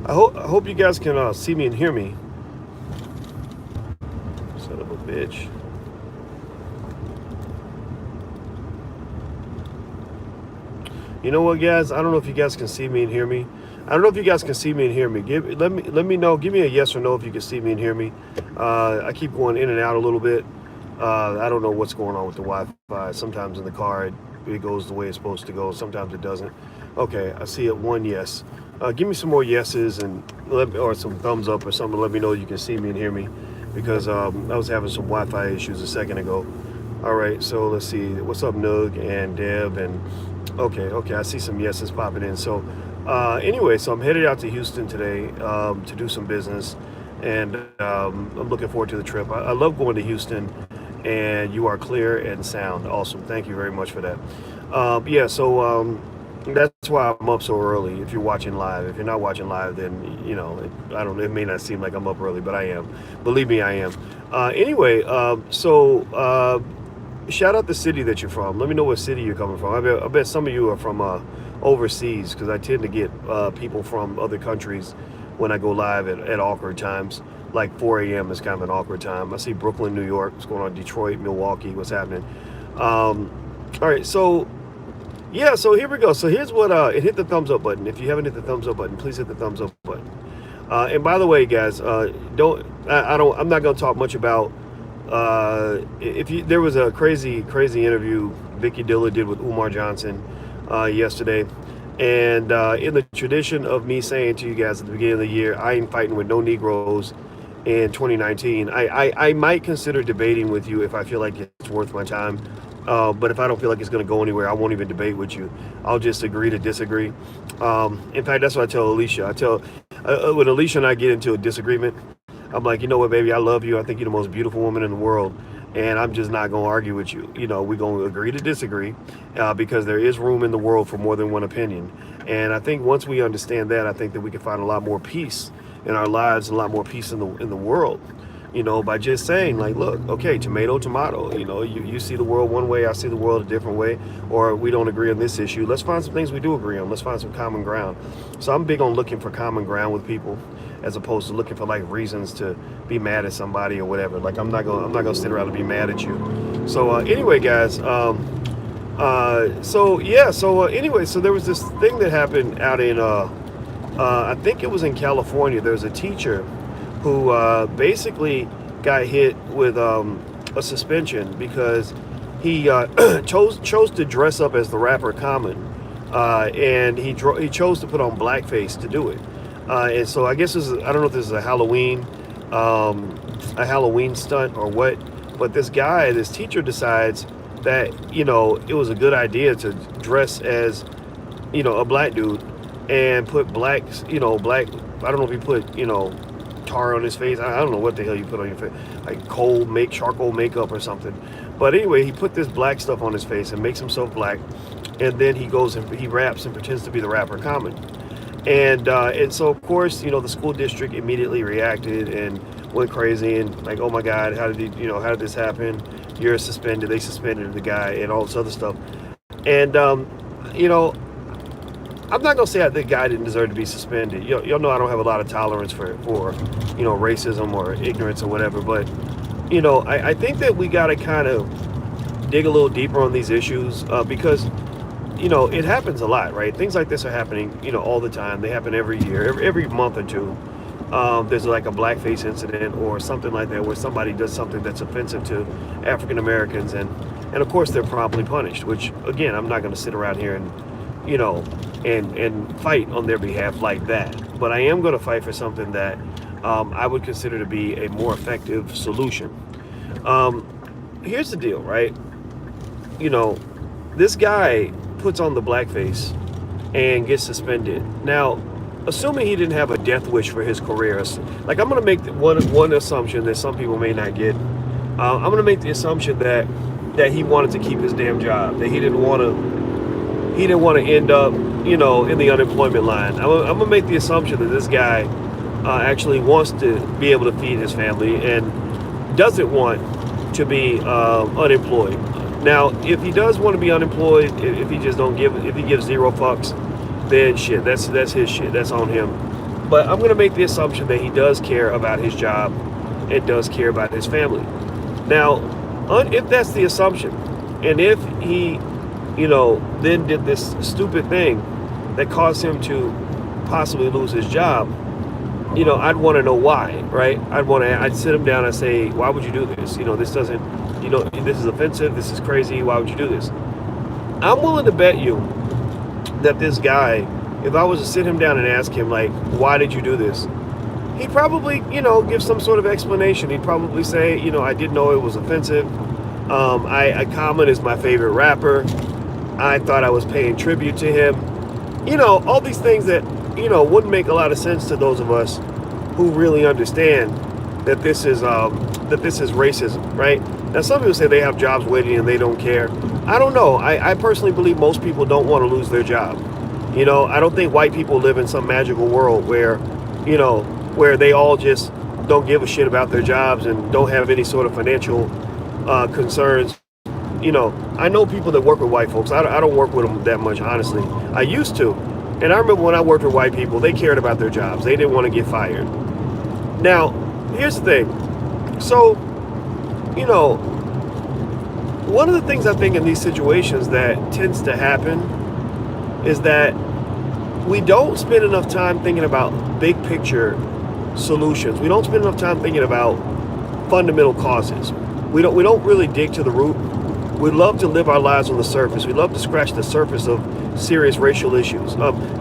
I hope you guys can see me and hear me. Son of a bitch. You know what, guys? I don't know if you guys can see me and hear me. I don't know if you guys can see me and hear me. Let me know. Give me a yes or no if you can see me and hear me. I keep going in and out a little bit. I don't know what's going on with the Wi-Fi. Sometimes in the car it goes the way it's supposed to go. Sometimes it doesn't. Okay, I see it. One yes. Give me some more yeses and or some thumbs up or something. Let me know you can see me and hear me, because I was having some Wi-Fi issues a second ago. All right, so let's see. What's up, Nug and Deb? And okay, I see some yeses popping in. So anyway, so I'm headed out to Houston today to do some business, and I'm looking forward to the trip. I love going to Houston, and you are clear and sound. Awesome. Thank you very much for that. Yeah, so that's why I'm up so early. If you're watching live, if you're not watching live, then I don't. It may not seem like I'm up early, but I am. Believe me, I am. Anyway, shout out the city that you're from. Let me know what city you're coming from. I bet some of you are from overseas, because I tend to get people from other countries when I go live at awkward times. Like 4 a.m. is kind of an awkward time. I see Brooklyn, New York. What's going on? Detroit, Milwaukee. What's happening? All right, so yeah, so here we go. So here's what it hit the thumbs up button. If you haven't hit the thumbs up button, please hit the thumbs up button. And by the way, guys, I'm not going to talk much about there was a crazy interview Vicky Dilla did with Umar Johnson yesterday, and in the tradition of me saying to you guys at the beginning of the year, I ain't fighting with no Negroes in 2019. I might consider debating with you if I feel like it's worth my time. But if I don't feel like it's going to go anywhere, I won't even debate with you. I'll just agree to disagree. In fact, that's what I tell Alicia. When Alicia and I get into a disagreement, I'm like, you know what, baby, I love you. I think you're the most beautiful woman in the world. And I'm just not going to argue with you. We're going to agree to disagree because there is room in the world for more than one opinion. And I think once we understand that, I think that we can find a lot more peace in our lives and a lot more peace in the world. By just saying, like, look, okay, tomato, tomato. You see the world one way, I see the world a different way, or we don't agree on this issue. Let's find some things we do agree on. Let's find some common ground. So I'm big on looking for common ground with people, as opposed to looking for like reasons to be mad at somebody or whatever. Like I'm not gonna sit around and be mad at you. So anyway, guys. Anyway, so there was this thing that happened out in I think it was in California. There's a teacher who basically got hit with a suspension because he chose to dress up as the rapper Common, and he chose to put on blackface to do it. And so I guess I don't know if this is a Halloween stunt or what, but this teacher decides that it was a good idea to dress as a black dude and put black. I don't know if he put tar on his face. I don't know what the hell you put on your face, like charcoal makeup or something. But anyway, he put this black stuff on his face and makes himself black, and then he goes and he raps and pretends to be the rapper Common. And so of course the school district immediately reacted and went crazy and like, oh my God, how did this happen? You're suspended. They suspended the guy and all this other stuff. And I'm not gonna say the guy didn't deserve to be suspended. Y'all know I don't have a lot of tolerance for racism or ignorance or whatever. But I think that we gotta kind of dig a little deeper on these issues because it happens a lot, right? Things like this are happening all the time. They happen every year, every month or two. There's like a blackface incident or something like that where somebody does something that's offensive to African Americans, and of course they're promptly punished. Which again, I'm not gonna sit around here and and fight on their behalf like that. But I am going to fight for something that I would consider to be a more effective solution. Here's the deal, right? This guy puts on the blackface and gets suspended. Now, assuming he didn't have a death wish for his career, like I'm going to make one assumption that some people may not get. I'm going to make the assumption that he wanted to keep his damn job, that he didn't want to end up, in the unemployment line. I'm gonna make the assumption that this guy actually wants to be able to feed his family and doesn't want to be unemployed. Now, if he does want to be unemployed, if he just don't give, if he gives zero fucks, then shit, that's his shit. That's on him. But I'm going to make the assumption that he does care about his job and does care about his family. Now, if that's the assumption, and if he, then did this stupid thing that caused him to possibly lose his job, I'd want to know why, right? I'd sit him down and say, why would you do this? This doesn't, this is offensive. This is crazy. Why would you do this? I'm willing to bet you that this guy, if I was to sit him down and ask him, like, why did you do this? He'd probably, give some sort of explanation. He'd probably say, I didn't know it was offensive. Common is my favorite rapper. I thought I was paying tribute to him. All these things that, wouldn't make a lot of sense to those of us who really understand that this is racism, right? Now, some people say they have jobs waiting and they don't care. I don't know. I personally believe most people don't want to lose their job. I don't think white people live in some magical world where, where they all just don't give a shit about their jobs and don't have any sort of financial concerns. I know people that work with white folks. I don't work with them that much, honestly. I used to. And I remember when I worked with white people, they cared about their jobs. They didn't want to get fired. Now, here's the thing. So, one of the things I think in these situations that tends to happen is that we don't spend enough time thinking about big picture solutions. We don't spend enough time thinking about fundamental causes. We don't really dig to the root. We love to live our lives on the surface. We love to scratch the surface of serious racial issues.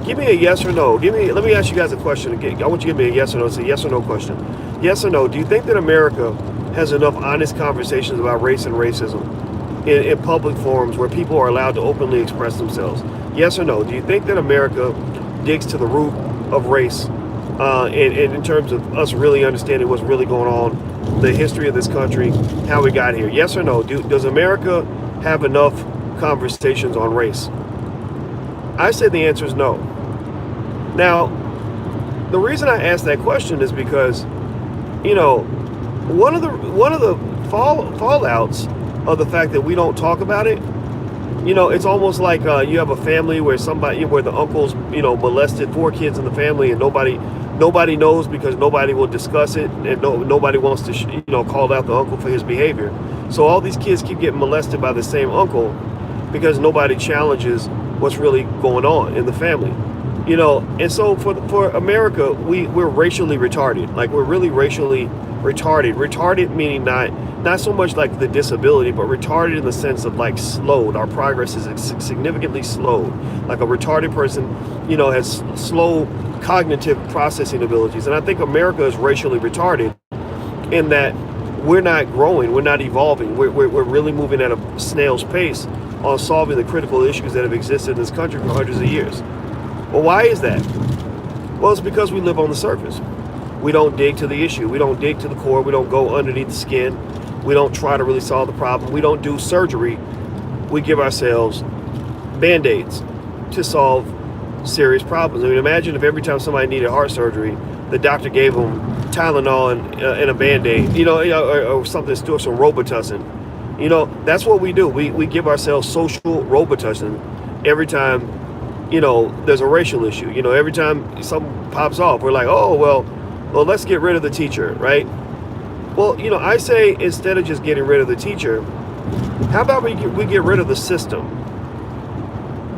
Give me a yes or no. Let me ask you guys a question again. I want you to give me a yes or no. It's a yes or no question. Yes or no. Do you think that America has enough honest conversations about race and racism in public forums where people are allowed to openly express themselves? Yes or no. Do you think that America digs to the root of race and in terms of us really understanding what's really going on, the history of this country, how we got here? Yes or no? Does America have enough conversations on race? I say the answer is no. Now, the reason I ask that question is because, one of the fallouts of the fact that we don't talk about it, it's almost like you have a family where the uncles, molested 4 kids in the family, and nobody knows because nobody will discuss it, and nobody wants to, call out the uncle for his behavior. So all these kids keep getting molested by the same uncle because nobody challenges what's really going on in the family, And so for America, we're racially retarded. Like, we're really racially retarded. Retarded meaning not so much like the disability, but retarded in the sense of like slowed. Our progress is significantly slowed. Like a retarded person, has slow cognitive processing abilities. And I think America is racially retarded in that we're not growing, we're not evolving. We're really moving at a snail's pace on solving the critical issues that have existed in this country for hundreds of years. Well, why is that? Well, it's because we live on the surface. We don't dig to the issue. We don't dig to the core. We don't go underneath the skin. We don't try to really solve the problem. We don't do surgery. We give ourselves Band-Aids to solve serious problems. I mean, imagine if every time somebody needed heart surgery, the doctor gave them Tylenol and a Band-Aid, or something, still some Robitussin. That's what we do. We give ourselves social Robitussin every time, there's a racial issue. Every time something pops off, we're like, oh, well, let's get rid of the teacher, right? Well, I say instead of just getting rid of the teacher, how about we get rid of the system?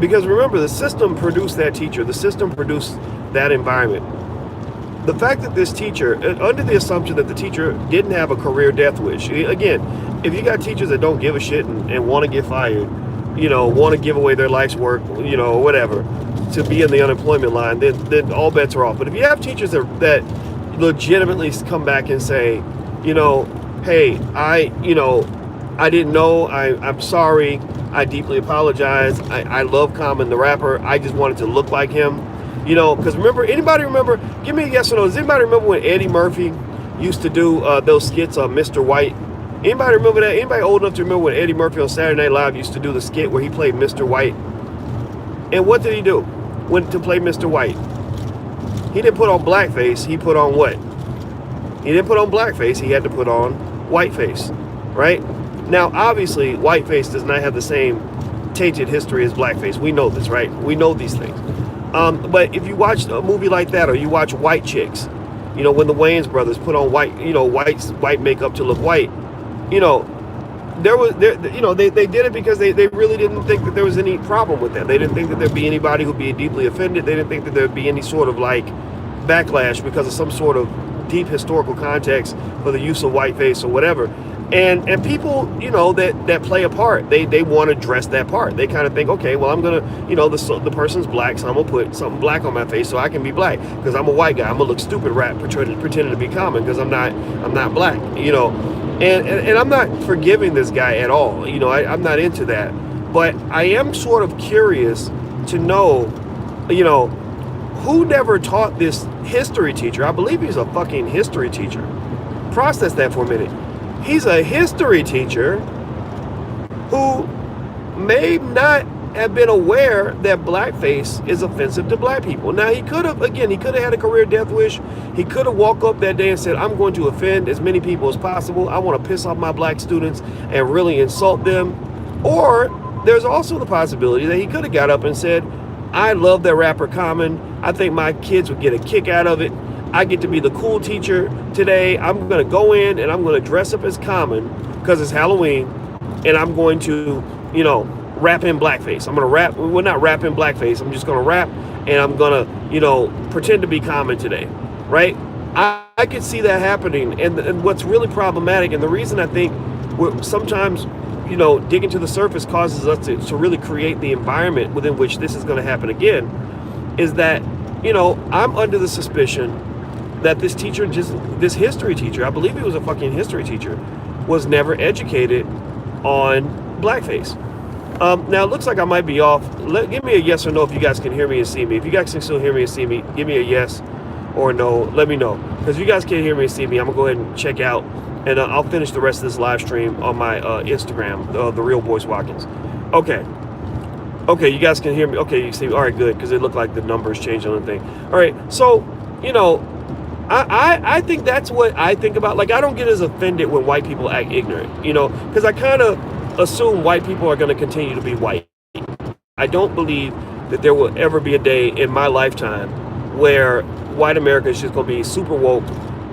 Because remember, the system produced that teacher. The system produced that environment. The fact that this teacher, under the assumption that the teacher didn't have a career death wish, again, if you got teachers that don't give a shit and want to get fired, want to give away their life's work, or whatever, to be in the unemployment line, then all bets are off. But if you have teachers that legitimately come back and say, hey, I didn't know, I'm sorry, I deeply apologize, I love Common the rapper, I just wanted to look like him. Because anybody remember, give me a yes or no, does anybody remember when Eddie Murphy used to do those skits on Mr. White? Anybody remember that? Anybody old enough to remember when Eddie Murphy on Saturday Night Live used to do the skit where he played Mr. White? And what did he do to play Mr. White? He didn't put on blackface, he put on what? He didn't put on blackface, he had to put on whiteface, right? Now, obviously, whiteface does not have the same tainted history as blackface. We know this, right? We know these things. But if you watch a movie like that, or you watch White Chicks, you know, when the Wayans brothers put on white makeup to look white, you know, they did it because they really didn't think that there was any problem with that. They didn't think that there'd be anybody who'd be deeply offended. They didn't think that there'd be any sort of like backlash because of some sort of deep historical context for the use of whiteface or whatever. And people, you know, that play a part, they want to dress that part. They kind of think, okay, well, I'm gonna, you know, the person's black, so I'm gonna put something black on my face so I can be black because I'm a white guy. I'm gonna look stupid, pretending to be common because I'm not black, you know. And I'm not forgiving this guy at all. You know, I'm not into that. But I am sort of curious to know, you know, who never taught this history teacher. I believe he's a fucking history teacher. Process that for a minute. He's a history teacher who may not have been aware that blackface is offensive to black people. Now, he could have had a career death wish. He could have walked up that day and said, I'm going to offend as many people as possible. I want to piss off my black students and really insult them. Or there's also the possibility that he could have got up and said, I love that rapper Common. I think my kids would get a kick out of it. I get to be the cool teacher today. I'm going to go in and I'm going to dress up as Common because it's Halloween, and I'm going to, you know, rap in blackface. I'm going to rap. Well, not rap in blackface. I'm just going to rap, and I'm going to, you know, pretend to be Common today, right? I could see that happening. And what's really problematic, and the reason I think we're sometimes, you know, digging to the surface causes us to really create the environment within which this is going to happen again, is that, you know, I'm under the suspicion that this history teacher, I believe he was a fucking history teacher, was never educated on blackface. Now, it looks like I might be off. Give me a yes or no if you guys can hear me and see me. If you guys can still hear me and see me, give me a yes or no. Let me know. Because if you guys can't hear me and see me, I'm going to go ahead and check out. And I'll finish the rest of this live stream on my Instagram, The Real Boyce Watkins. Okay. Okay, you guys can hear me. Okay, you see me. All right, good. Because it looked like the numbers changed on the thing. All right, so, you know, I think that's what I think about. Like, I don't get as offended when white people act ignorant, you know, because I kind of assume white people are going to continue to be white. I don't believe that there will ever be a day in my lifetime where white America is just going to be super woke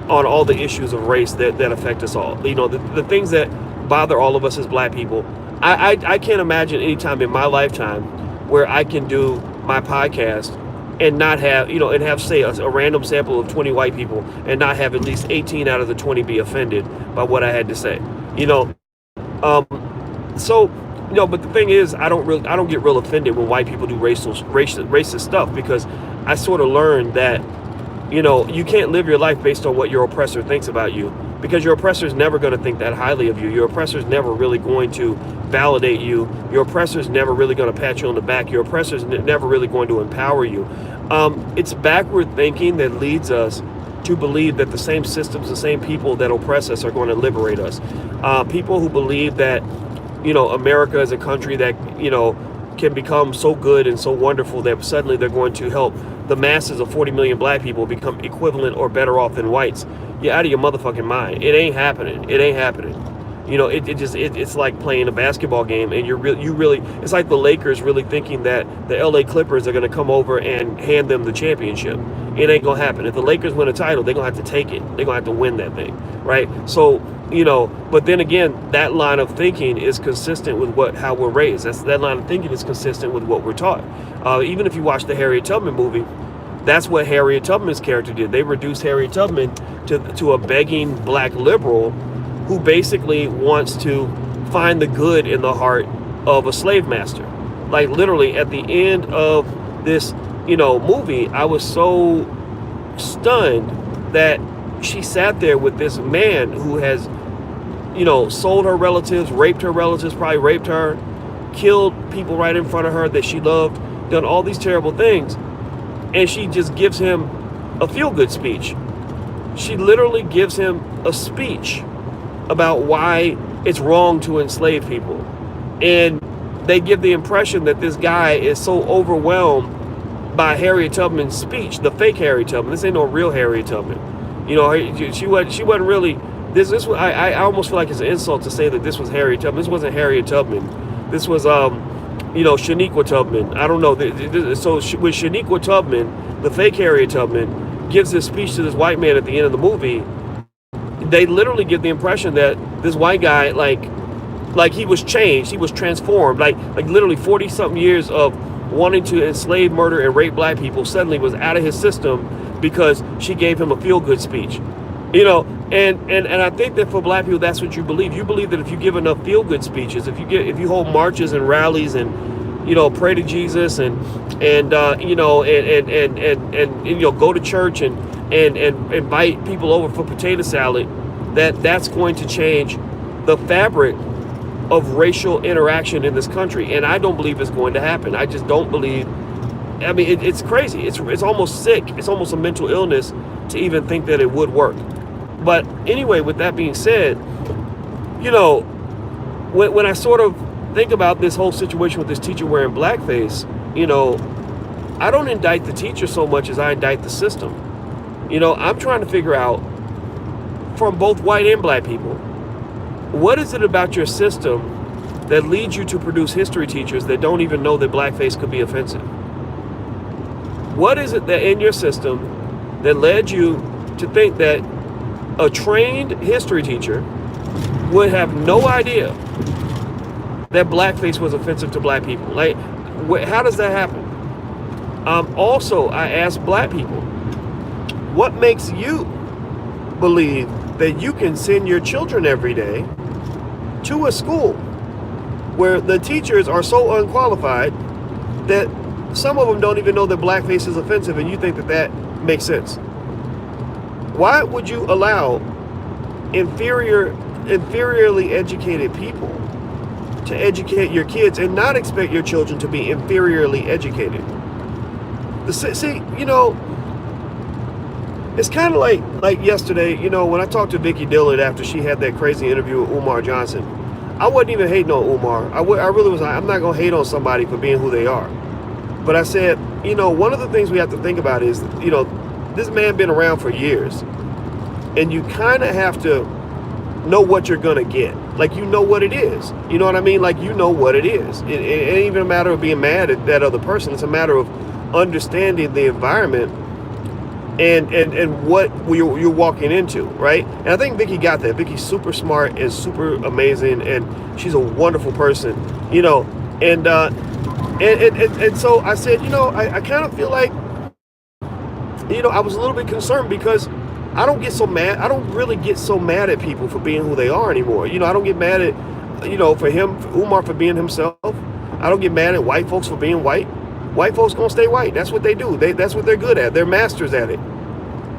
on all the issues of race that affect us all. You know, the things that bother all of us as black people. I can't imagine any time in my lifetime where I can do my podcast and not have, you know, and have, say, a random sample of 20 white people and not have at least 18 out of the 20 be offended by what I had to say, you know. So, you know, but the thing is, I don't get real offended when white people do racist stuff, because I sort of learned that, you know, you can't live your life based on what your oppressor thinks about you, because your oppressor is never going to think that highly of you. Your oppressor is never really going to validate you. Your oppressor is never really going to pat you on the back. Your oppressor is never really going to empower you. It's backward thinking that leads us to believe that the same systems, the same people that oppress us are going to liberate us. People who believe that, you know, America is a country that, you know, can become so good and so wonderful that suddenly they're going to help the masses of 40 million black people become equivalent or better off than whites. You're out of your motherfucking mind. It ain't happening. It ain't happening. You know, it's like playing a basketball game, and you really, it's like the Lakers really thinking that the LA Clippers are going to come over and hand them the championship. It ain't going to happen. If the Lakers win a title, they're going to have to take it. They're going to have to win that thing, right? So, you know, but then again, that line of thinking is consistent with how we're raised. That line of thinking is consistent with what we're taught. Even if you watch the Harriet Tubman movie, that's what Harriet Tubman's character did. They reduced Harriet Tubman to a begging black liberal who basically wants to find the good in the heart of a slave master. Like, literally at the end of this, you know, movie, I was so stunned that she sat there with this man who has, you know, sold her relatives, raped her relatives, probably raped her, killed people right in front of her that she loved, done all these terrible things. And she just gives him a feel-good speech. She literally gives him a speech about why it's wrong to enslave people. And they give the impression that this guy is so overwhelmed by Harriet Tubman's speech, the fake Harriet Tubman. This ain't no real Harriet Tubman. You know, she wasn't really I almost feel like it's an insult to say that this was Harriet Tubman. This wasn't Harriet Tubman. This was Shaniqua Tubman. I don't know. So with Shaniqua Tubman, the fake Harriet Tubman, gives this speech to this white man at the end of the movie, they literally give the impression that this white guy, like he was changed, he was transformed, like literally 40 something years of wanting to enslave, murder, and rape black people suddenly was out of his system because she gave him a feel-good speech. And I think that for black people, that's what you believe. You believe that if you give enough feel-good speeches, if you hold marches and rallies and pray to Jesus and go to church and invite people over for potato salad, that's going to change the fabric of racial interaction in this country. And I don't believe it's going to happen. I just don't believe. I mean, it's crazy. It's almost sick. It's almost a mental illness to even think that it would work. But anyway, with that being said, when I sort of think about this whole situation with this teacher wearing blackface, I don't indict the teacher so much as I indict the system. I'm trying to figure out, from both white and black people, what is it about your system that leads you to produce history teachers that don't even know that blackface could be offensive? What is it that in your system that led you to think that a trained history teacher would have no idea that blackface was offensive to black people? Like, how does that happen? Also, I ask black people, what makes you believe that you can send your children every day to a school where the teachers are so unqualified that some of them don't even know that blackface is offensive, and you think that makes sense? Why would you allow inferiorly educated people to educate your kids and not expect your children to be inferiorly educated? See, it's kind of like yesterday, when I talked to Vicky Dillard after she had that crazy interview with Umar Johnson. I wasn't even hating on Umar. I really was. I'm not going to hate on somebody for being who they are. But I said, one of the things we have to think about is, this man been around for years, and you kind of have to know what you're going to get. Like, what it is. You know what I mean? Like, what it is. It ain't even a matter of being mad at that other person. It's a matter of understanding the environment and what you're walking into, right? And I think Vicky got that. Vicky's super smart and super amazing, and she's a wonderful person, and so I said, I kind of feel like, I was a little bit concerned because I don't get so mad. I don't really get so mad at people for being who they are anymore. I don't get mad at, for Umar for being himself. I don't get mad at white folks for being white. White folks gonna stay white. That's what they do. That's what they're good at. They're masters at it,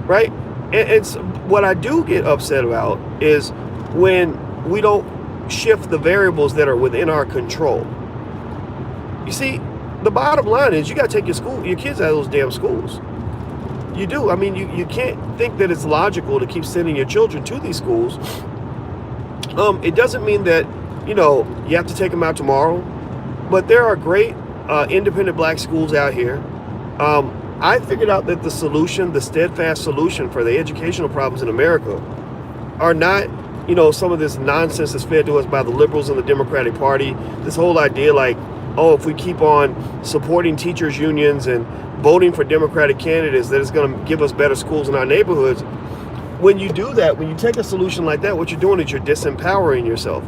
right? And what I do get upset about is when we don't shift the variables that are within our control. You see, the bottom line is you got to take your kids out of those damn schools. You do. I mean, you can't think that it's logical to keep sending your children to these schools. It doesn't mean that, you have to take them out tomorrow, but there are great independent black schools out here. I figured out that the steadfast solution for the educational problems in America are not, some of this nonsense that's fed to us by the liberals and the Democratic Party. This whole idea like, if we keep on supporting teachers unions and voting for Democratic candidates, that it's going to give us better schools in our neighborhoods. When you do that, when you take a solution like that, what you're doing is you're disempowering yourself.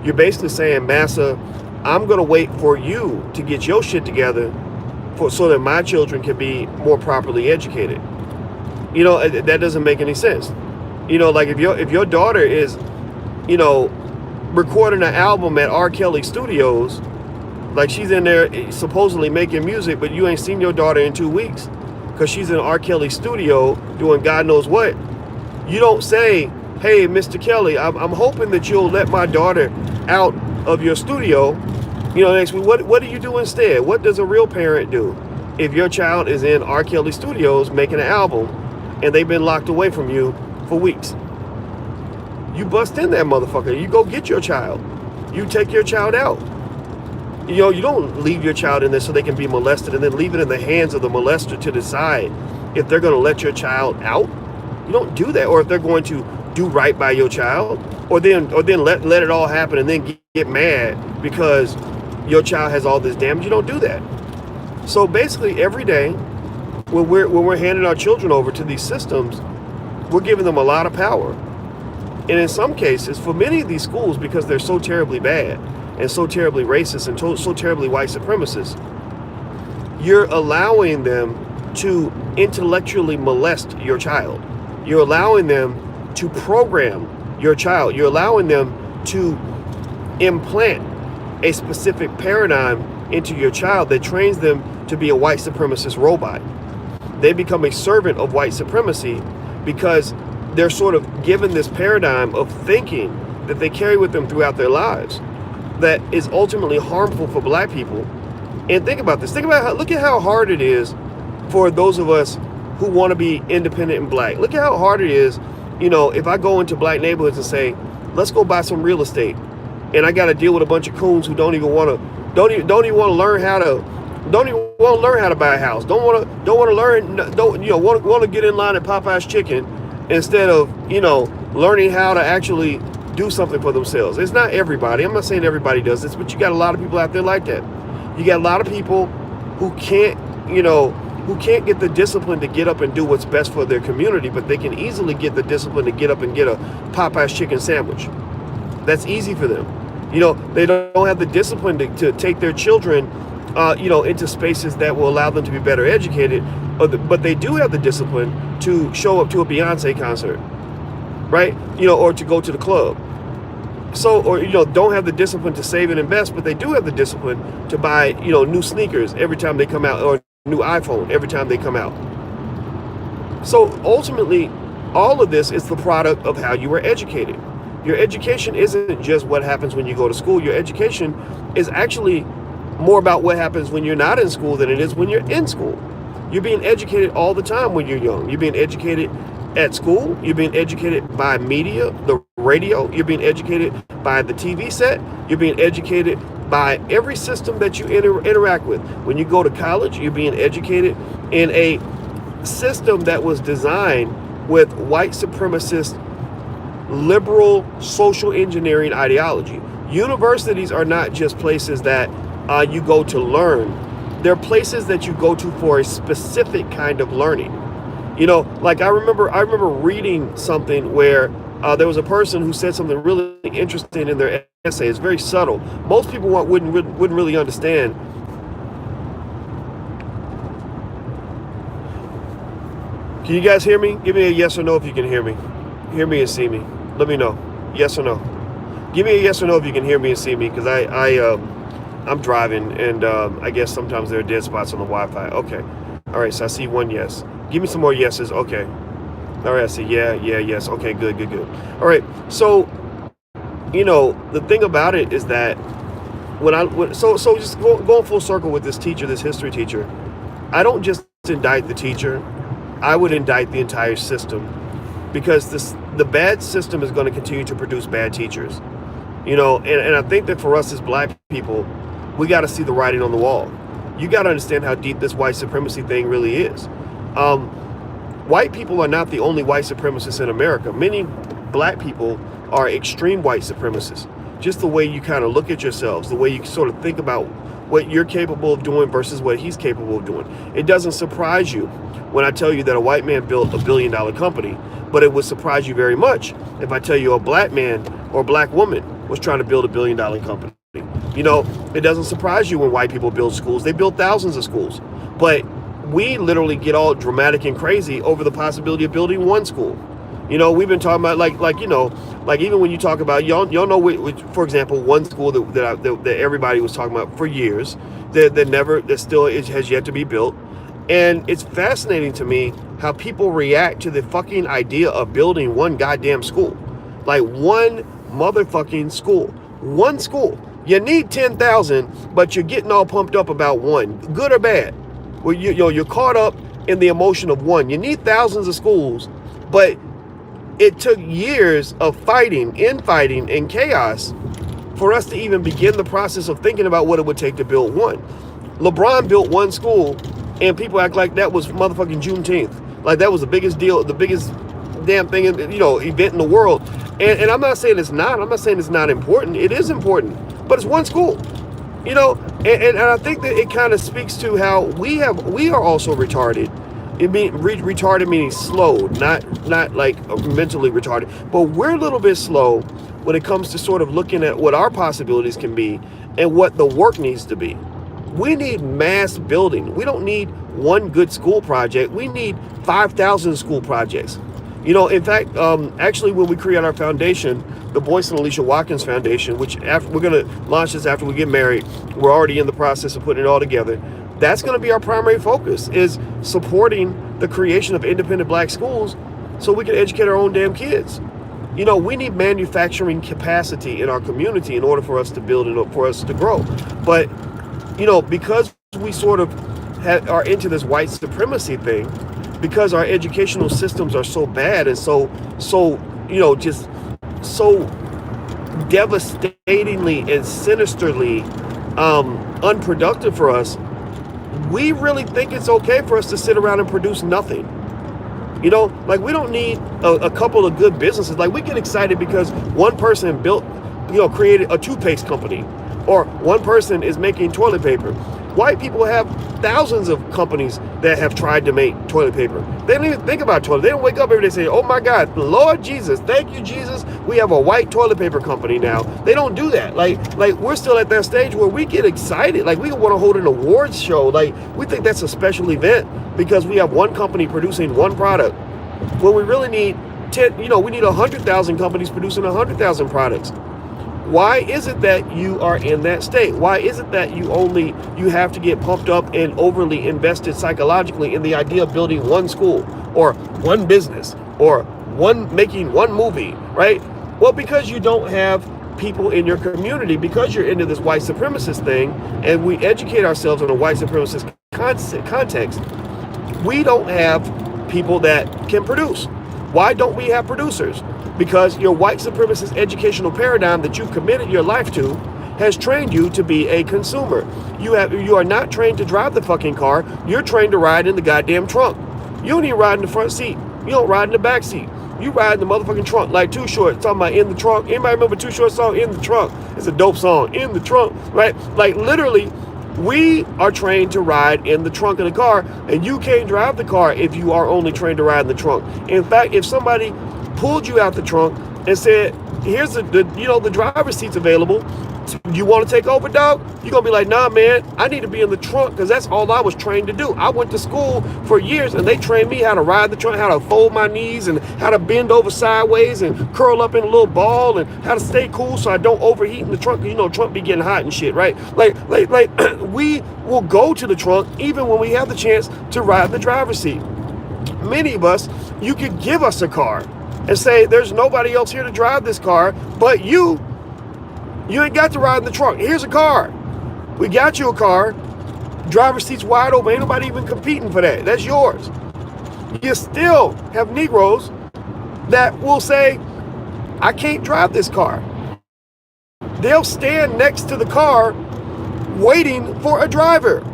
You're basically saying, Massa, I'm going to wait for you to get your shit together so that my children can be more properly educated. That doesn't make any sense. Like if your daughter is, recording an album at R. Kelly Studios, like she's in there supposedly making music, but you ain't seen your daughter in 2 weeks because she's in R. Kelly studio doing God knows what. You don't say, hey, Mr. Kelly, I'm hoping that you'll let my daughter out of your studio. Next week, what do you do instead? What does a real parent do if your child is in R. Kelly Studios making an album and they've been locked away from you for weeks? You bust in that motherfucker. You go get your child. You take your child out. You don't leave your child in there so they can be molested and then leave it in the hands of the molester to decide if they're going to let your child out. You don't do that. Or if they're going to do right by your child, or then let it all happen and then get mad because your child has all this damage. You don't do that. So basically, every day when we're handing our children over to these systems, we're giving them a lot of power. And in some cases, for many of these schools, because they're so terribly bad and so terribly racist and so terribly white supremacist, you're allowing them to intellectually molest your child. You're allowing them to program your child. You're allowing them to implant a specific paradigm into your child that trains them to be a white supremacist robot. They become a servant of white supremacy because they're sort of given this paradigm of thinking that they carry with them throughout their lives that is ultimately harmful for black people. And think about this. Look at how hard it is for those of us who want to be independent and black. Look at how hard it is, if I go into black neighborhoods and say, let's go buy some real estate, and I got to deal with a bunch of coons who don't even want to learn how to buy a house. Want to get in line at Popeye's Chicken instead of, learning how to actually do something for themselves. It's not everybody. I'm not saying everybody does this, but you got a lot of people out there like that. You got a lot of people who can't get the discipline to get up and do what's best for their community, but they can easily get the discipline to get up and get a Popeye's chicken sandwich. That's easy for them. They don't have the discipline to take their children, into spaces that will allow them to be better educated, but they do have the discipline to show up to a Beyonce concert, right? Or to go to the club. So, or, don't have the discipline to save and invest, but they do have the discipline to buy, new sneakers every time they come out, or new iPhone every time they come out. So ultimately, all of this is the product of how you were educated. Your education isn't just what happens when you go to school. Your education is actually more about what happens when you're not in school than it is when you're in school. You're being educated all the time when you're young. You're being educated at school. You're being educated by media, the radio. You're being educated by the TV set. You're being educated by every system that you interact with. When you go to college, you're being educated in a system that was designed with white supremacist, liberal social engineering ideology. Universities are not just places that you go to learn. They're places that you go to for a specific kind of learning. Like I remember reading something where there was a person who said something really interesting in their essay. It's very subtle. Most people wouldn't really understand. Can you guys hear me? Give me a yes or no if you can hear me. Hear me and see me. Let me know. Yes or no. Give me a yes or no if you can hear me and see me, because I'm driving, and I guess sometimes there are dead spots on the Wi-Fi. Okay. All right, so I see one yes. Give me some more yeses. Okay. All right, I see yeah, yes. Okay, good. All right, so, the thing about it is that so just going full circle with this teacher, this history teacher, I don't just indict the teacher. I would indict the entire system, because the bad system is going to continue to produce bad teachers. And I think that for us as black people, we got to see the writing on the wall. You got to understand how deep this white supremacy thing really is. White people are not the only white supremacists in America. Many black people are extreme white supremacists. Just the way you kind of look at yourselves, the way you sort of think about what you're capable of doing versus what he's capable of doing. It doesn't surprise you when I tell you that a white man built $1 billion company, but it would surprise you very much if I tell you a black man or a black woman was trying to build $1 billion company. It doesn't surprise you when white people build schools. They build thousands of schools, but we literally get all dramatic and crazy over the possibility of building one school. We've been talking about like even when you talk about y'all know, for example, one school that everybody was talking about for years that still has yet to be built. And it's fascinating to me how people react to the fucking idea of building one goddamn school. Like one motherfucking school. One school. You need 10,000, but you're getting all pumped up about one. Good or bad? Well, you're caught up in the emotion of one. You need thousands of schools, but it took years of infighting, and chaos for us to even begin the process of thinking about what it would take to build one. LeBron built one school, and people act like that was motherfucking Juneteenth. Like that was the biggest deal, the biggest damn thing, event in the world. And I'm not saying it's not. I'm not saying it's not important. It is important, but it's one school. And I think that it kind of speaks to how we are also retarded. Retarded meaning slow, not like mentally retarded, but we're a little bit slow when it comes to sort of looking at what our possibilities can be and what the work needs to be. We need mass building. We don't need one good school project. We need 5,000 school projects. In fact, actually, when we create our foundation, the Boyce and Alicia Watkins Foundation, which we're going to launch this after we get married, we're already in the process of putting it all together. That's going to be our primary focus, is supporting the creation of independent black schools so we can educate our own damn kids. We need manufacturing capacity in our community in order for us to build and for us to grow. But, because we sort of are into this white supremacy thing, because our educational systems are so bad and so just so devastatingly and sinisterly unproductive for us, we really think it's okay for us to sit around and produce nothing. We don't need a couple of good businesses. Like, we get excited because one person created a toothpaste company, or one person is making toilet paper. White people have thousands of companies that have tried to make toilet paper. They don't even think about toilet. They don't wake up every day and say, oh my God, Lord Jesus, thank you, Jesus, we have a white toilet paper company now. They don't do that. Like we're still at that stage where we get excited. Like, we want to hold an awards show. Like, we think that's a special event because we have one company producing one product. When we really need 10, we need 100,000 companies producing 100,000 products. Why is it that you are in that state? Why is it that you have to get pumped up and overly invested psychologically in the idea of building one school or one business or making one movie, right? Well, because you don't have people in your community, because you're into this white supremacist thing, and we educate ourselves in a white supremacist context, we don't have people that can produce. Why don't we have producers? Because your white supremacist educational paradigm that you've committed your life to has trained you to be a consumer. You are not trained to drive the fucking car. You're trained to ride in the goddamn trunk. You don't even ride in the front seat. You don't ride in the back seat. You ride in the motherfucking trunk. Like Too Short, talking about In the Trunk. Anybody remember Too Short's song, In the Trunk? It's a dope song, In the Trunk, right? Like, literally, we are trained to ride in the trunk of the car, and you can't drive the car if you are only trained to ride in the trunk. In fact, if somebody pulled you out the trunk and said, here's the driver's seat's available, you want to take over, dog? You're gonna be like, nah, man, I need to be in the trunk because that's all I was trained to do. I went to school for years and they trained me how to ride the trunk, how to fold my knees and how to bend over sideways and curl up in a little ball and how to stay cool so I don't overheat in the trunk. Trunk be getting hot and shit, right? Like we will go to the trunk even when we have the chance to ride the driver's seat. Many of us, you could give us a car and say, there's nobody else here to drive this car but you. You ain't got to ride in the trunk. Here's a car. We got you a car. Driver's seat's wide open. Ain't nobody even competing for that. That's yours. You still have Negroes that will say, I can't drive this car. They'll stand next to the car waiting for a driver.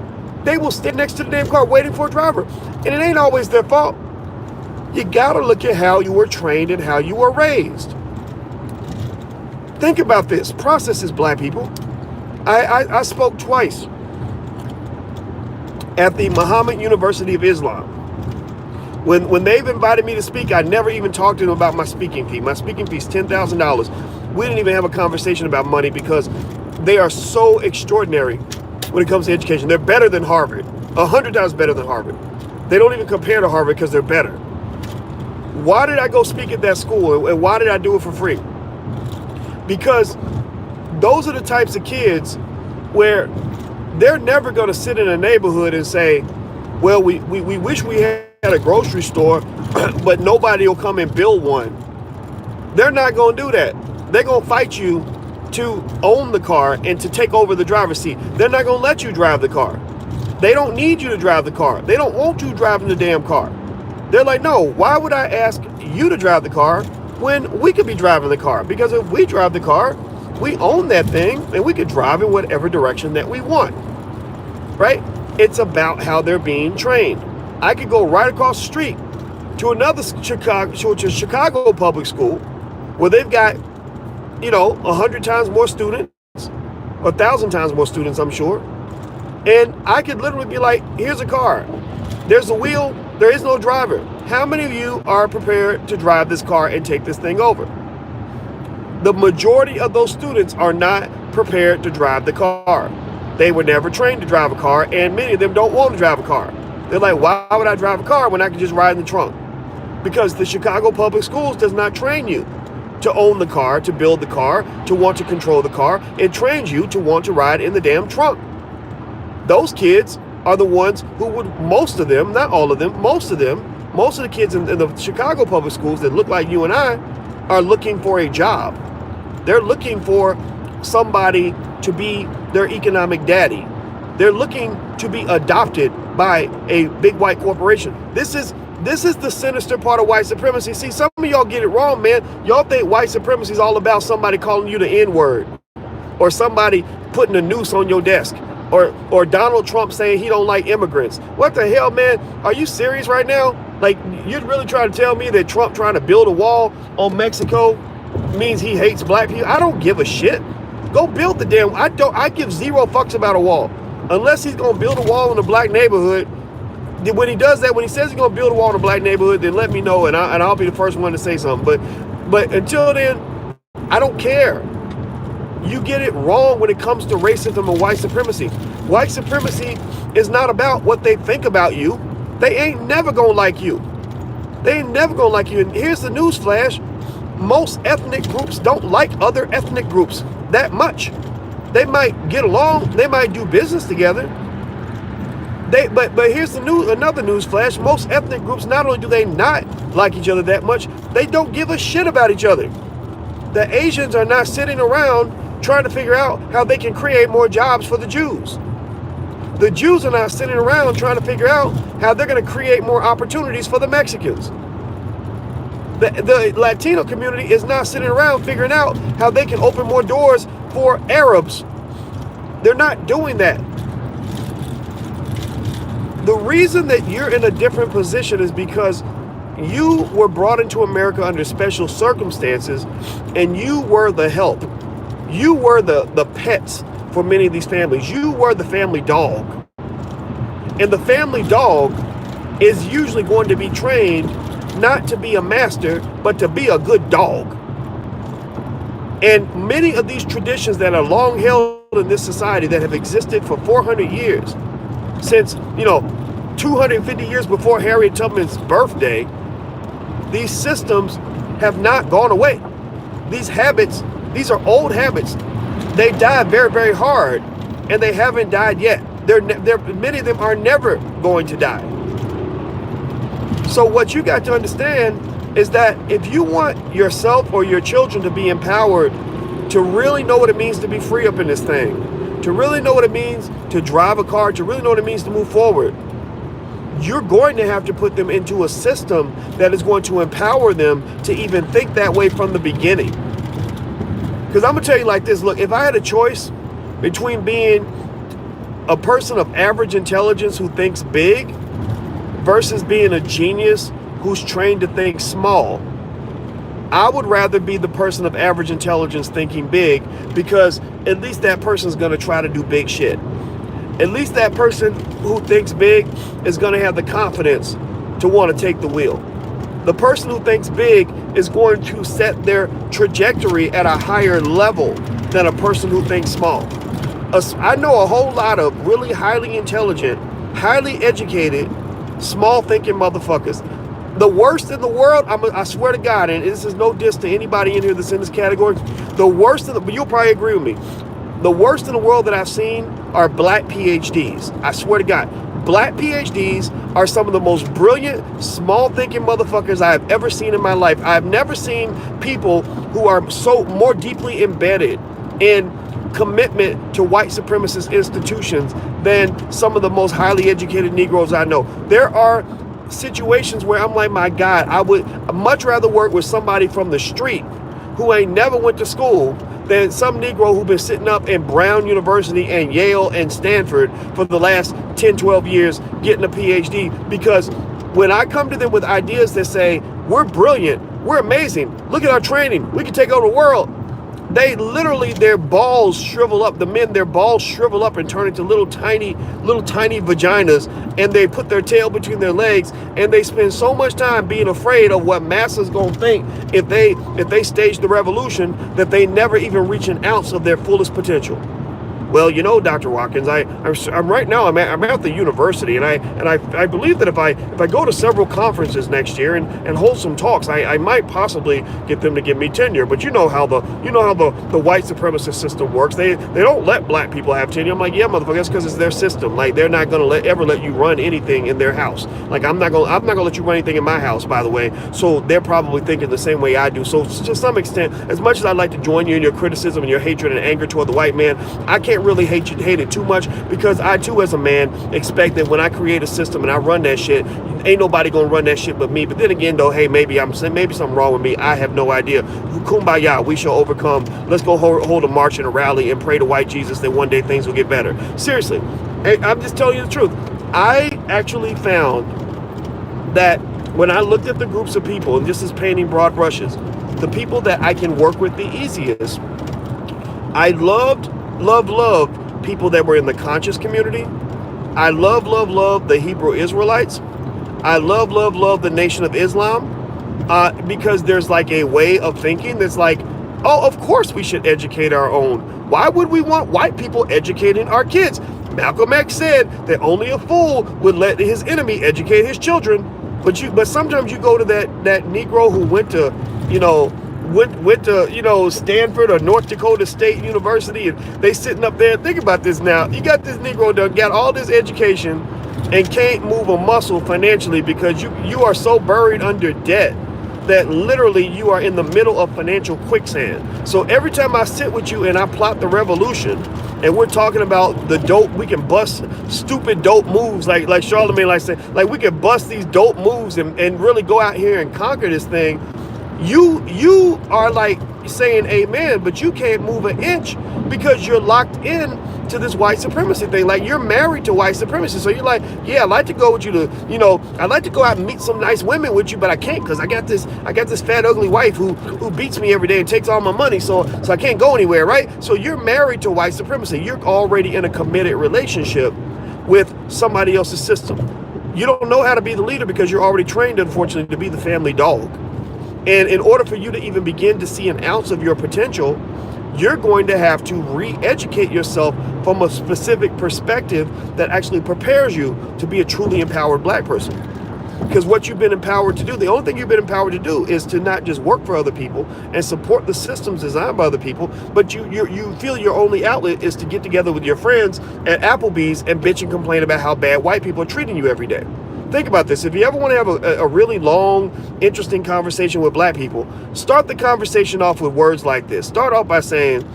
They will stand next to the damn car waiting for a driver. And it ain't always their fault. You gotta look at how you were trained and how you were raised. Think about this. Process this, black people. I spoke twice at the Muhammad University of Islam. When they've invited me to speak, I never even talked to them about my speaking fee. My speaking fee is $10,000. We didn't even have a conversation about money because they are so extraordinary when it comes to education. They're better than Harvard. 100 times better than Harvard. They don't even compare to Harvard because they're better. Why did I go speak at that school and why did I do it for free? Because those are the types of kids where they're never going to sit in a neighborhood and say, well, we wish we had a grocery store, but nobody will come and build one. They're not going to do that. They're going to fight you to own the car and to take over the driver's seat. They're not going to let you drive the car. They don't need you to drive the car. They don't want you driving the damn car. They're like, no, why would I ask you to drive the car when we could be driving the car? Because if we drive the car, we own that thing and we could drive in whatever direction that we want, right? It's about how they're being trained. I could go right across the street to another Chicago public school where they've got, 100 times more students, 1,000 times more students, I'm sure. And I could literally be like, here's a car. There's a wheel. There is no driver. How many of you are prepared to drive this car and take this thing over? The majority of those students are not prepared to drive the car. They were never trained to drive a car, and many of them don't want to drive a car. They're like, why would I drive a car when I can just ride in the trunk? Because the Chicago Public Schools does not train you to own the car, to build the car, to want to control the car. It trains you to want to ride in the damn trunk. Those kids are the ones who would, most of them, not all of them, most of the kids in the Chicago Public Schools that look like you and I are looking for a job. They're looking for somebody to be their economic daddy. They're looking to be adopted by a big white corporation. This is the sinister part of white supremacy. See, some of y'all get it wrong, man. Y'all think white supremacy is all about somebody calling you the N-word, or somebody putting a noose on your desk, or Donald Trump saying he don't like immigrants. What the hell, man? Are you serious right now? Like, you'd really try to tell me that Trump trying to build a wall on Mexico means he hates black people? I don't give a shit. Go build the damn. I give zero fucks about a wall. Unless he's gonna build a wall in a black neighborhood. When he does that, when he says he's gonna build a wall in a black neighborhood, then let me know, and I'll be the first one to say something. But until then, I don't care. You get it wrong when it comes to racism and white supremacy. White supremacy is not about what they think about you. They ain't never gonna like you. They ain't never gonna like you. And here's the news flash. Most ethnic groups don't like other ethnic groups that much. They might get along, they might do business together. But here's another news flash. Most ethnic groups, not only do they not like each other that much, they don't give a shit about each other. The Asians are not sitting around trying to figure out how they can create more jobs for the Jews. The Jews are not sitting around trying to figure out how they're going to create more opportunities for the Mexicans. The Latino community is not sitting around figuring out how they can open more doors for Arabs. They're not doing that. The reason that you're in a different position is because you were brought into America under special circumstances, and you were the help. You were the pets for many of these families. You were the family dog. And the family dog is usually going to be trained not to be a master, but to be a good dog. And many of these traditions that are long held in this society, that have existed for 400 years, since, 250 years before Harriet Tubman's birthday, these systems have not gone away. These habits, these are old habits. They die very, very hard, and they haven't died yet. Many of them are never going to die. So what you got to understand is that if you want yourself or your children to be empowered, to really know what it means to be free up in this thing, to really know what it means to drive a car, to really know what it means to move forward, you're going to have to put them into a system that is going to empower them to even think that way from the beginning. Because I'm going to tell you like this, look, if I had a choice between being a person of average intelligence who thinks big versus being a genius who's trained to think small, I would rather be the person of average intelligence thinking big, because at least that person's going to try to do big shit. At least that person who thinks big is going to have the confidence to want to take the wheel. The person who thinks big is going to set their trajectory at a higher level than a person who thinks small. I know a whole lot of really highly intelligent, highly educated, small thinking motherfuckers. The worst in the world, I swear to God, and this is no diss to anybody in here that's in this category, but you'll probably agree with me, the worst in the world that I've seen are black PhDs. I swear to God, black PhDs are some of the most brilliant, small thinking motherfuckers I have ever seen in my life. I've never seen people who are so more deeply embedded in commitment to white supremacist institutions than some of the most highly educated Negroes I know. There are situations where I'm like, my God, I would much rather work with somebody from the street who ain't never went to school than some Negro who's been sitting up in Brown University and Yale and Stanford for the last 10, 12 years getting a PhD. Because when I come to them with ideas that say, we're brilliant, we're amazing, look at our training, we can take over the world, they literally, their balls shrivel up. The men, their balls shrivel up and turn into little tiny vaginas, and they put their tail between their legs, and they spend so much time being afraid of what masses gonna think if they stage the revolution, that they never even reach an ounce of their fullest potential. Well, you know, Dr. Watkins, I'm right now, I'm at the university, and I believe that if I go to several conferences next year and hold some talks, I might possibly get them to give me tenure. But you know how the white supremacist system works. They don't let black people have tenure. I'm like, yeah, motherfucker, that's because it's their system. Like, they're not gonna ever let you run anything in their house. Like, I'm not gonna let you run anything in my house, by the way. So they're probably thinking the same way I do. So to some extent, as much as I'd like to join you in your criticism and your hatred and anger toward the white man, I can't really hate it too much, because I too, as a man, expect that when I create a system and I run that shit, ain't nobody gonna run that shit but me. But then again, though, hey, maybe something wrong with me. I have no idea. Kumbaya, we shall overcome. Let's go hold a march and a rally and pray to white Jesus that one day things will get better. Seriously, I'm just telling you the truth. I actually found that when I looked at the groups of people, and this is painting broad brushes, the people that I can work with the easiest, I loved people that were in the conscious community. I love the Hebrew Israelites. I love the Nation of Islam, because there's like a way of thinking that's like, oh, of course we should educate our own. Why would we want white people educating our kids? Malcolm X said that only a fool would let his enemy educate his children. But sometimes you go to that Negro who went to, went to, Stanford or North Dakota State University, and they sitting up there. Think about this now. You got this Negro that got all this education and can't move a muscle financially because you are so buried under debt that literally you are in the middle of financial quicksand. So every time I sit with you and I plot the revolution, and we're talking about the dope, we can bust stupid dope moves like Charlemagne likes to say, like we can bust these dope moves and really go out here and conquer this thing. You are like saying amen, but you can't move an inch because you're locked in to this white supremacy thing. Like, you're married to white supremacy. So you're like, yeah, I'd like to go with you to, I'd like to go out and meet some nice women with you, but I can't because I got this fat, ugly wife who beats me every day and takes all my money. So I can't go anywhere, right? So you're married to white supremacy. You're already in a committed relationship with somebody else's system. You don't know how to be the leader because you're already trained, unfortunately, to be the family dog. And in order for you to even begin to see an ounce of your potential, you're going to have to re-educate yourself from a specific perspective that actually prepares you to be a truly empowered black person. Because what you've been empowered to do, the only thing you've been empowered to do is to not just work for other people and support the systems designed by other people, but you feel your only outlet is to get together with your friends at Applebee's and bitch and complain about how bad white people are treating you every day. Think about this. If you ever want to have a really long, interesting conversation with black people, start the conversation off with words like this. Start off by saying,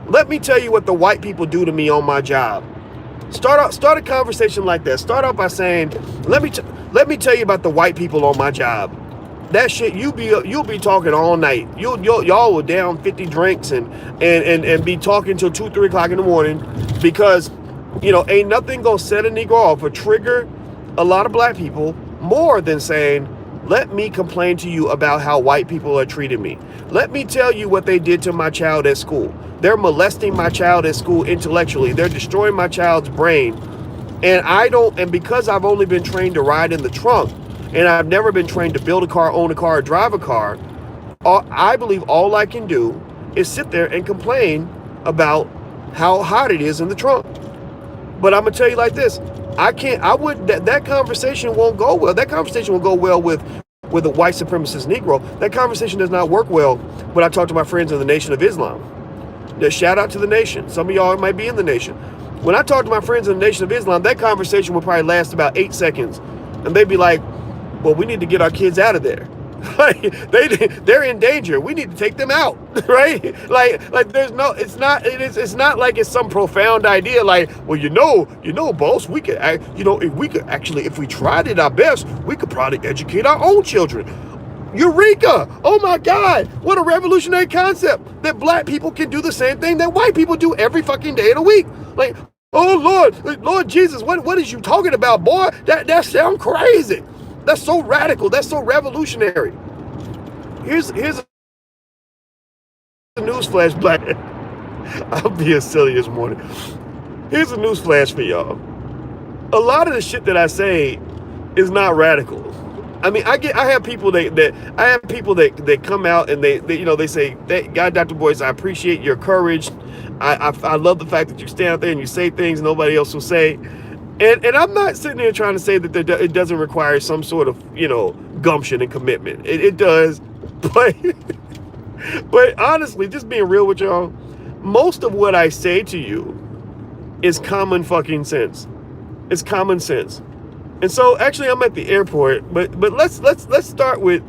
let me tell you what the white people do to me on my job. Start a conversation like that. Start off by saying, let me tell you about the white people on my job. That shit, you'll be talking all night. Y'all will down 50 drinks and be talking till 2, 3 o'clock in the morning because, ain't nothing gonna set a Negro off or trigger a lot of black people more than saying, let me complain to you about how white people are treating me. Let me tell you what they did to my child at school. They're molesting my child at school intellectually. They're destroying my child's brain. And because I've only been trained to ride in the trunk, and I've never been trained to build a car, own a car, or drive a car, I believe all I can do is sit there and complain about how hot it is in the trunk. But I'm gonna tell you like this, that conversation won't go well. That conversation will go well with a white supremacist Negro. That conversation does not work well when I talk to my friends in the Nation of Islam. Shout out to the Nation. Some of y'all might be in the Nation. When I talk to my friends in the Nation of Islam, that conversation will probably last about 8 seconds. And they'd be like, well, we need to get our kids out of there. They're in danger. We need to take them out, right? Like there's no, it's not like it's some profound idea. Like, well, boss, we could, if we tried it our best, we could probably educate our own children. Eureka! Oh my God, what a revolutionary concept that black people can do the same thing that white people do every fucking day of the week. Like, oh Lord Jesus, what is you talking about, boy? That sounds crazy. That's so radical. That's so revolutionary. Here's a newsflash, black. I'm being silly this morning. Here's a newsflash for y'all. A lot of the shit that I say is not radical. I mean, I have people that come out and they say, God, Dr. Boyce, I appreciate your courage. I love the fact that you stand out there and you say things nobody else will say. And I'm not sitting there trying to say that it doesn't require some sort of, gumption and commitment. It does. But honestly, just being real with y'all, most of what I say to you is common fucking sense. It's common sense. And so actually I'm at the airport, but let's start with,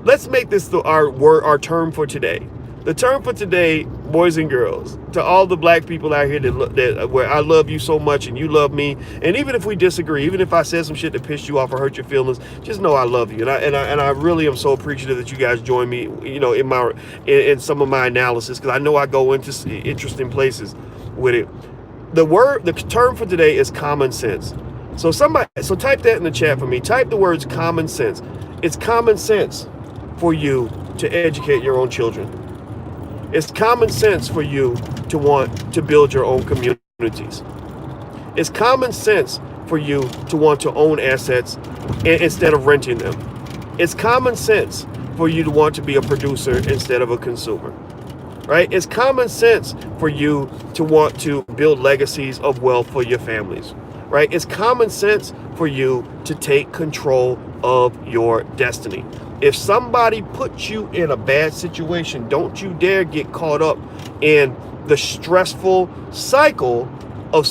let's make this our term for today. The term for today, boys and girls, to all the black people out here that where I love you so much and you love me, and even if we disagree, even if I said some shit that pissed you off or hurt your feelings, just know I love you, and I really am so appreciative that you guys join me, in some of my analysis, because I know I go into interesting places with it. The term for today is common sense. So type that in the chat for me. Type the words common sense. It's common sense for you to educate your own children. It's common sense for you to want to build your own communities. It's common sense for you to want to own assets instead of renting them. It's common sense for you to want to be a producer instead of a consumer. Right? It's common sense for you to want to build legacies of wealth for your families. Right? It's common sense for you to take control of your destiny. If somebody puts you in a bad situation, don't you dare get caught up in the stressful cycle of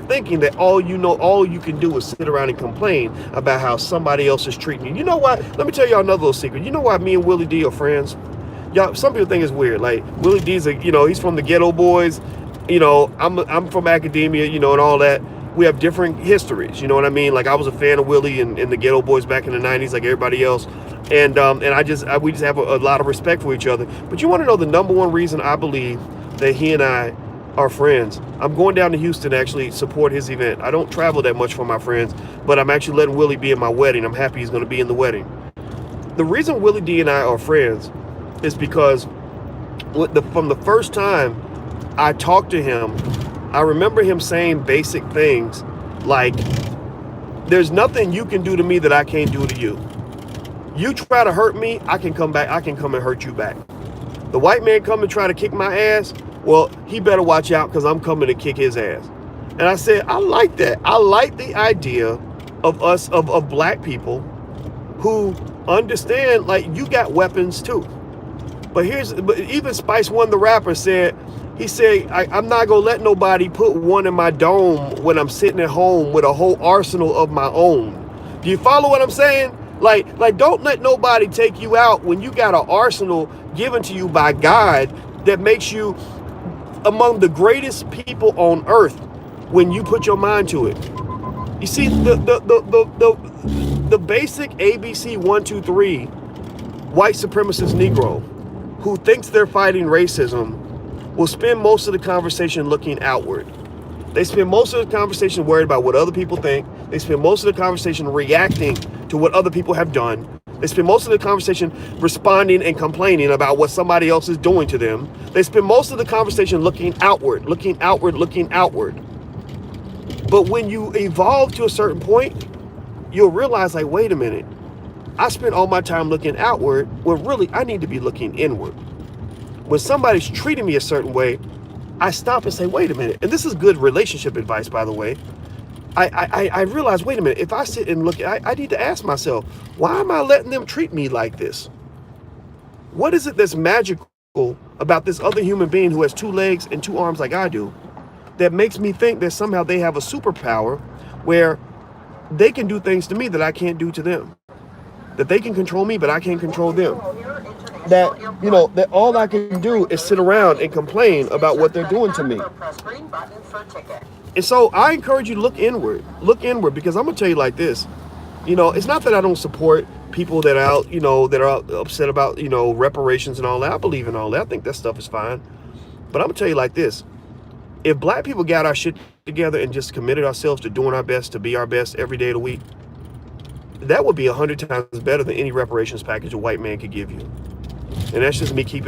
thinking that all you can do is sit around and complain about how somebody else is treating you. You know what? Let me tell y'all another little secret. You know why me and Willie D are friends? Y'all, some people think it's weird. Like Willie D's he's from the Ghetto Boys. I'm from academia, and all that. We have different histories, you know what I mean? Like I was a fan of Willie and the Ghetto Boys back in the 90s, like everybody else. And we just have a lot of respect for each other. But you want to know the number one reason I believe that he and I are friends? I'm going down to Houston to actually support his event. I don't travel that much for my friends, but I'm actually letting Willie be in my wedding. I'm happy he's going to be in the wedding. The reason Willie D and I are friends is because from the first time I talked to him, I remember him saying basic things like, there's nothing you can do to me that I can't do to you. You try to hurt me, I can come and hurt you back. The white man come and try to kick my ass, well, he better watch out because I'm coming to kick his ass. And I said, I like that. I like the idea of black people who understand, like, you got weapons too. But even Spice One, the rapper, said, I'm not gonna let nobody put one in my dome when I'm sitting at home with a whole arsenal of my own. Do you follow what I'm saying? Like don't let nobody take you out when you got an arsenal given to you by God that makes you among the greatest people on earth when you put your mind to it. You see, the basic ABC 1, 2, 3 white supremacist Negro who thinks they're fighting racism will spend most of the conversation looking outward. They spend most of the conversation worried about what other people think. They spend most of the conversation reacting to what other people have done. They spend most of the conversation responding and complaining about what somebody else is doing to them. They spend most of the conversation looking outward, looking outward, looking outward. But when you evolve to a certain point, you'll realize, like, wait a minute, I spent all my time looking outward. Well, really, I need to be looking inward. When somebody's treating me a certain way, I stop and say, wait a minute. And this is good relationship advice, by the way. I realize, wait a minute, if I sit and look, I need to ask myself, why am I letting them treat me like this? What is it that's magical about this other human being who has 2 legs and 2 arms like I do that makes me think that somehow they have a superpower where they can do things to me that I can't do to them? That they can control me, but I can't control them. That, that all I can do is sit around and complain about what they're doing to me. And so I encourage you to look inward, because I'm going to tell you like this, it's not that I don't support people that are out, that are upset about, reparations and all that. I believe in all that. I think that stuff is fine. But I'm going to tell you like this. If black people got our shit together and just committed ourselves to doing our best, to be our best every day of the week, that would be 100 times better than any reparations package a white man could give you. And that's just me keeping